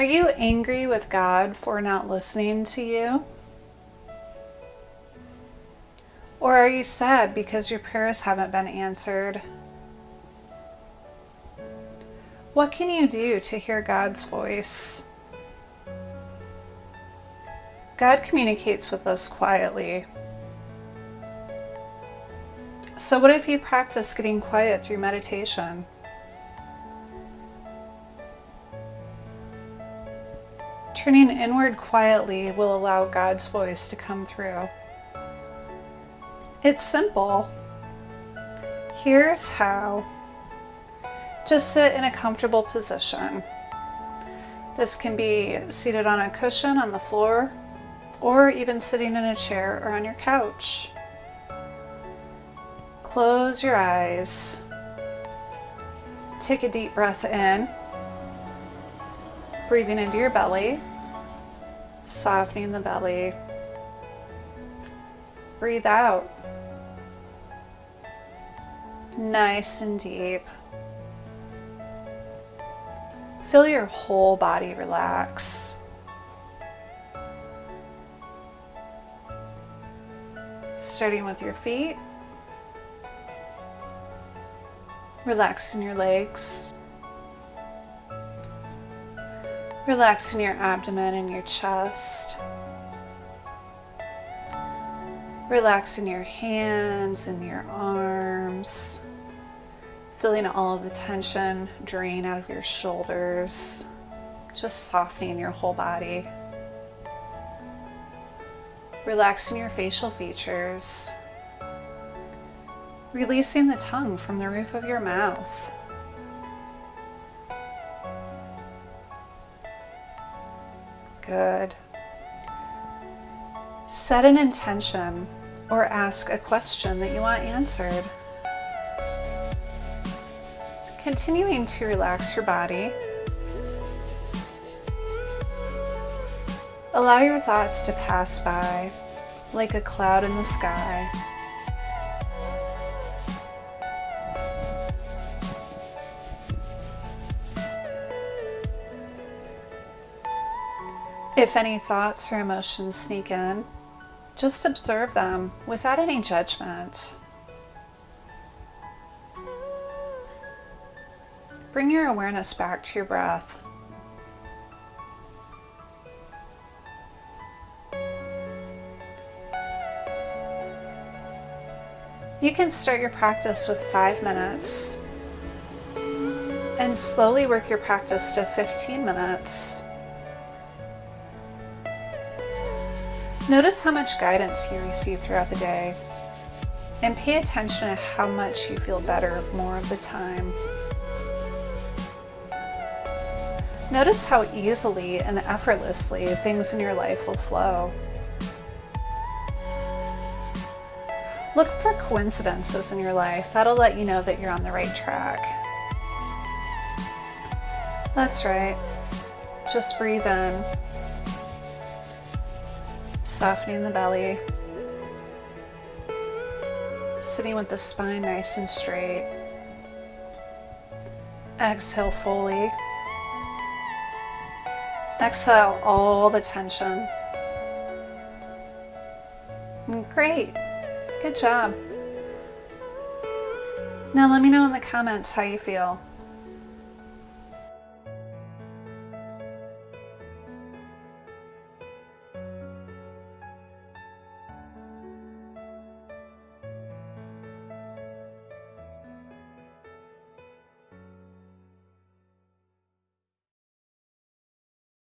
Are you angry with God for not listening to you? Or are you sad because your prayers haven't been answered? What can you do to hear God's voice? God communicates with us quietly. So what if you practice getting quiet through meditation? Turning inward quietly will allow God's voice to come through. It's simple. Here's how. Just sit in a comfortable position. This can be seated on a cushion on the floor, or even sitting in a chair or on your couch. Close your eyes. Take a deep breath in, breathing into your belly, softening the belly. Breathe out. Nice and deep. Feel your whole body relax. Starting with your feet. Relaxing your legs. Relaxing your abdomen and your chest. Relaxing your hands and your arms. Feeling all of the tension drain out of your shoulders. Just softening your whole body. Relaxing your facial features. Releasing the tongue from the roof of your mouth. Good. Set an intention or ask a question that you want answered. Continuing to relax your body. Allow your thoughts to pass by like a cloud in the sky. If any thoughts or emotions sneak in, just observe them without any judgment. Bring your awareness back to your breath. You can start your practice with 5 minutes and slowly work your practice to 15 minutes. Notice how much guidance you receive throughout the day and pay attention to how much you feel better more of the time. Notice how easily and effortlessly things in your life will flow. Look for coincidences in your life. That'll let you know that you're on the right track. That's right. Just breathe in. Softening the belly. Sitting with the spine nice and straight. Exhale fully. Exhale all the tension. Great. Good job. Now let me know in the comments how you feel.